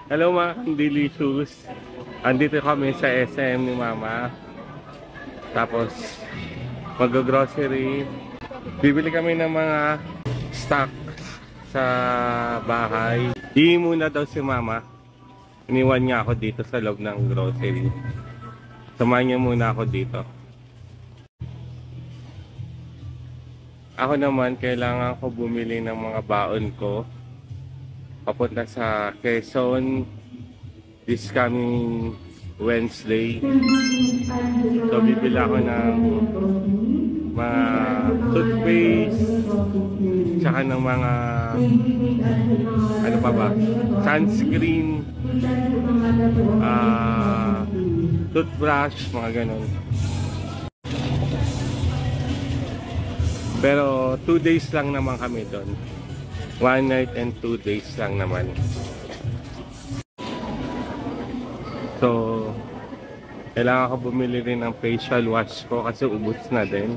Hello mga delicious. Andito kami sa SM ni Mama. Tapos mag-grocery. Bibili kami ng mga stock sa bahay. Ihi muna daw si Mama. Iniwan niya ako dito sa loob ng grocery. Samahan niya muna ako dito. Ako naman, kailangan ko bumili ng mga baon ko. Papunta sa Quezon this coming Wednesday. So bibili ako ng mga toothpaste, tsaka ng mga ano pa ba, sunscreen, toothbrush, mga ganon. Pero 2 days lang naman kami doon. 1 night and 2 days lang naman. So, kailangan ko bumili rin ng facial wash ko kasi ubos na din.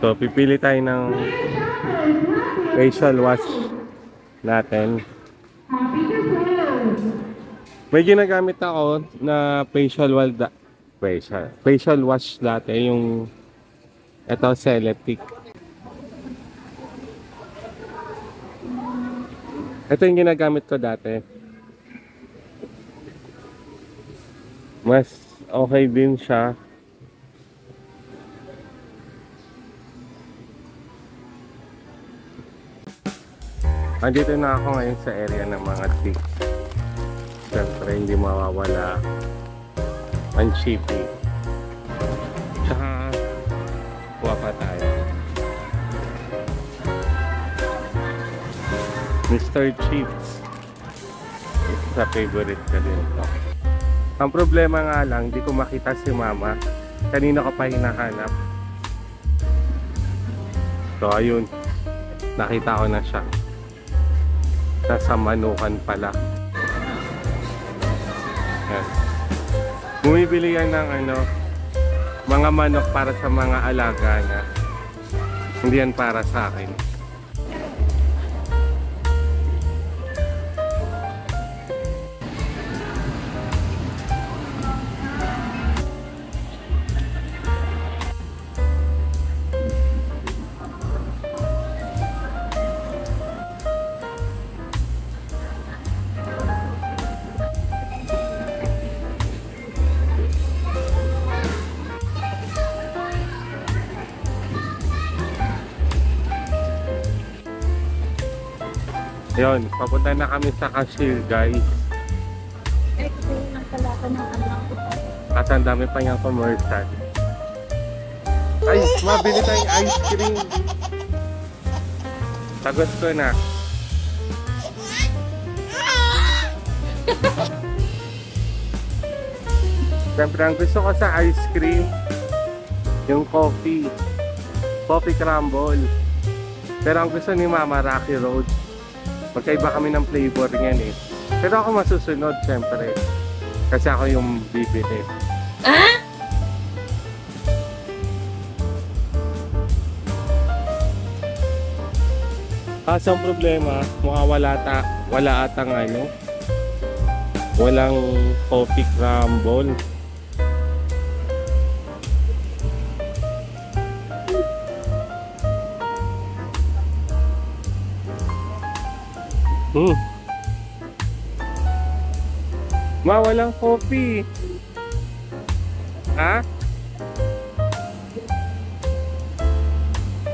So, pipili tayo ng facial wash natin. May ginagamit ako na facial wash dati, yung ito, Celetic. Ito yung ginagamit ko dati. Mas okay din siya. Andito na ako ngayon sa area ng mga chicks. Siyempre hindi mawawala ang shipping. Tsaka kuha pa tayo. Mr. Chips. Sa favorite ka din ito. Ang problema nga lang, di ko makita si Mama. Kanina ko pa hinahanap. So ayun, nakita ko na siya. Nasa Manukan pala. Yan. Bumibili yan ng mga manok para sa mga alaga na. Hindi yan para sa akin. Yun, papunta na kami sa cashier, guys. At ang dami pa niyang commercial. Ay, mabili tayong ice cream. Tagos ko na. Siyempre, ang gusto ko sa ice cream, yung coffee crumble. Pero ang gusto ni Mama, Rocky Road. Magkaiba kami ng flavor niyan eh. Pero ako masusunod, siyempre. Kasi ako yung bibili. Ah? Kaso ang problema, mukha wala atang walang coffee crumble. Walang coffee. Ha?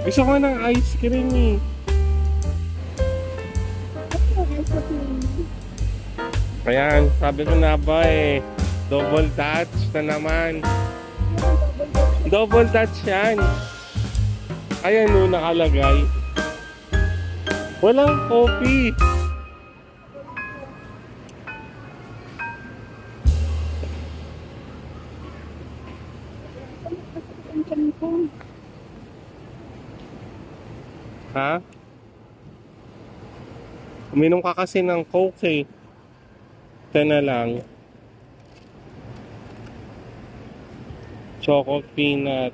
Gusto ko ng ice cream eh. Ayan, sabi ko na ba eh. Double touch na naman. Double touch yan. Ayan o, nakalagay. Walang coffee. Ha? Uminom ka kasi ng Coke eh. Ito na lang. Choco peanut.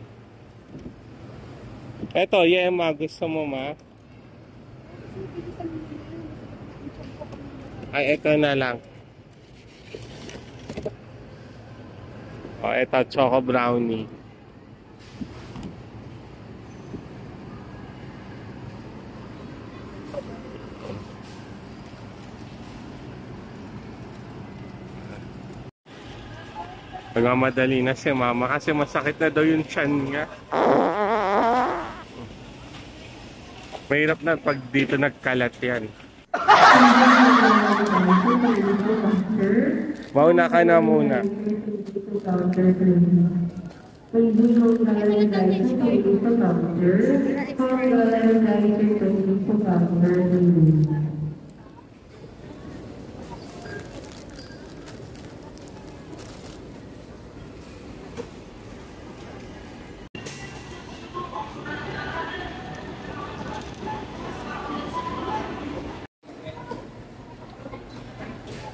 Eto, Yema, gusto mo ma? Ay, ito na lang. O, ito, choco brownie. Nagmamadali na si mama kasi masakit na daw yung tiyan niya. Mahirap na pag dito nagkalat yan. Mauna ka na muna.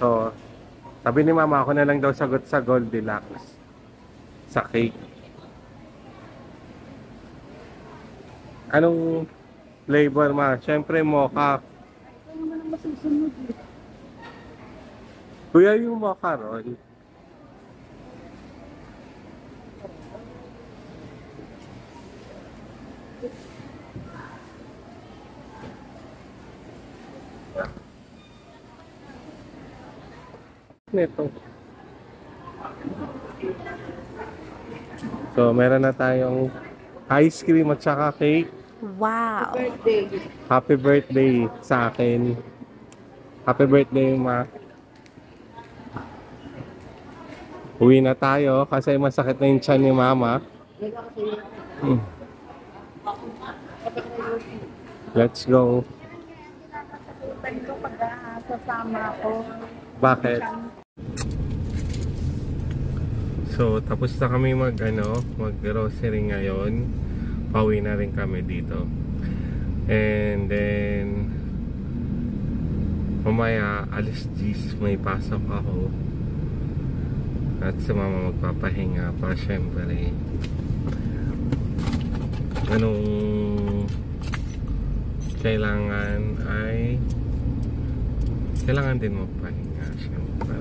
So, sabi ni mama, ako na lang daw sagot sa Goldilocks. Sa cake. Anong flavor, ma? Siyempre, mocha. Ano naman ang masusunod eh. Kuya, yung mocha roll. Nito. So, meron na tayong ice cream at saka cake. Wow! Happy birthday sa akin. Happy birthday, ma. Uwi na tayo kasi masakit na yung tiyan ni mama. Let's go. Ko pag sasama ako. Bakit? So, tapos na kami mag-grocery ngayon. Pauwi na rin kami dito. And then, mamaya, alas 10, may pasok ako. At si mama magpapahinga pa, syempre. Anong kailangan ay kailangan din magpahinga, syempre.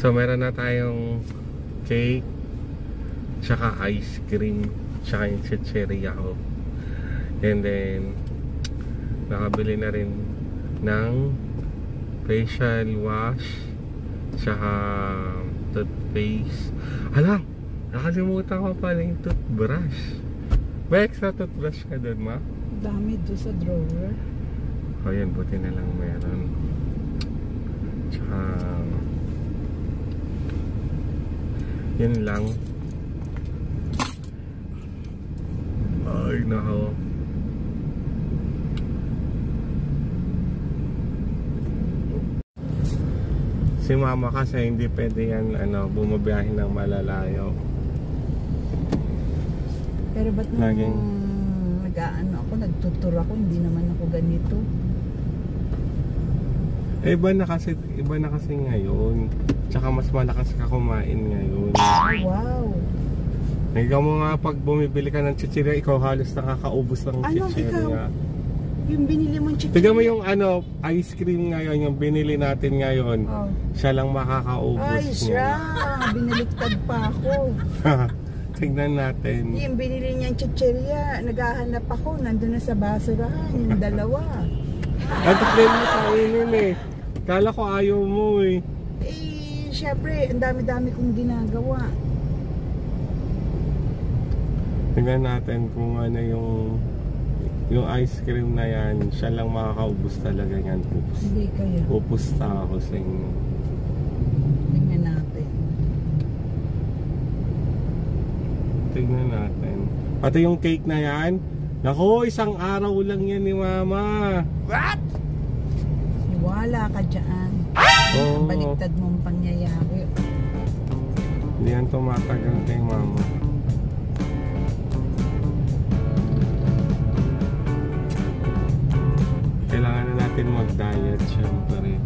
So meron na tayong cake, tsaka ice cream, tsaka yung chicheria ko. And then nakabili na rin ng facial wash, tsaka toothpaste. Alam, nakalimutan ko pala yung toothbrush. May extra toothbrush ka doon, ma? Dami doon sa drawer. O yan, buti na lang meron. Tsaka yun lang. Ay, nako. Si mama kasi hindi pwede yan bumabiyahe ng malalayo. Pero ba't Laging nag-aano ako, nagtutur ako, hindi naman ako ganito. Iba na kasi ngayon. Tsaka mas malakas ka kumain ngayon. Oh, wow! Ikaw mo nga pag bumibili ka ng chichirya, ikaw halos nakakaubos ng Ano, chichirya. Yung binili mong chichirya. Tignan mo yung ice cream ngayon, yung binili natin ngayon. Oh. Siya lang makakaubos Ay, siya! Binaliktad pa ako. Tignan natin. Yung binili niyang chichirya, naghahanap ako, nandun na sa basurahan, yung dalawa. At tignan mo sa akin eh. Kala ko ayaw mo eh. Eh, syempre, ang dami-dami kong ginagawa. Tignan natin kung ano yung ice cream na yan, siya lang makakaubos talaga yan. Hindi kaya. Pupusta ako sa inyo. Tingnan natin. Tignan natin. Pati yung cake na yan, naku, isang araw lang yan ni mama. What? Wala ka dyan. Oh, Baliktad mong pangyayari. hindi yan tumatagal kay mama. Kailangan na natin mag-diet, syempre.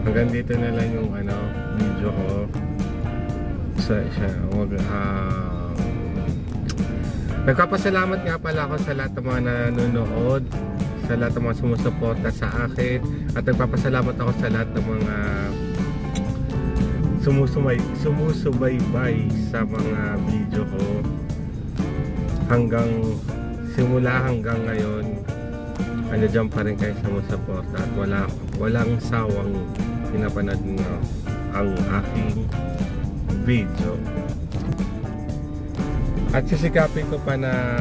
Hanggang dito na lang yung video ko. Nagpapasalamat nga pala ako sa lahat ng mga nanonood, sa lahat ng mga sumusuporta sa akin, at nagpapasalamat ako sa lahat ng mga sumusubaybay sa mga video ko hanggang simula hanggang ngayon. Andiyan pa rin kayo sumusuporta at walang sawang pinapanood nyo ang aking video. At sisikapin ko pa na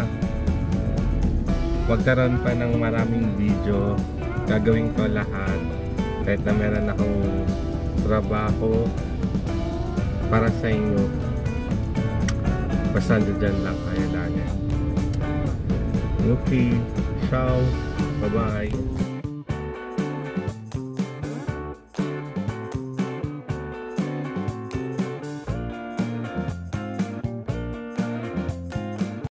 magkaroon pa ng maraming video. Gagawin ko lahat kahit na meron akong trabaho para sa inyo. Basta dyan lang kayo lagi. Okay, ciao, bye bye.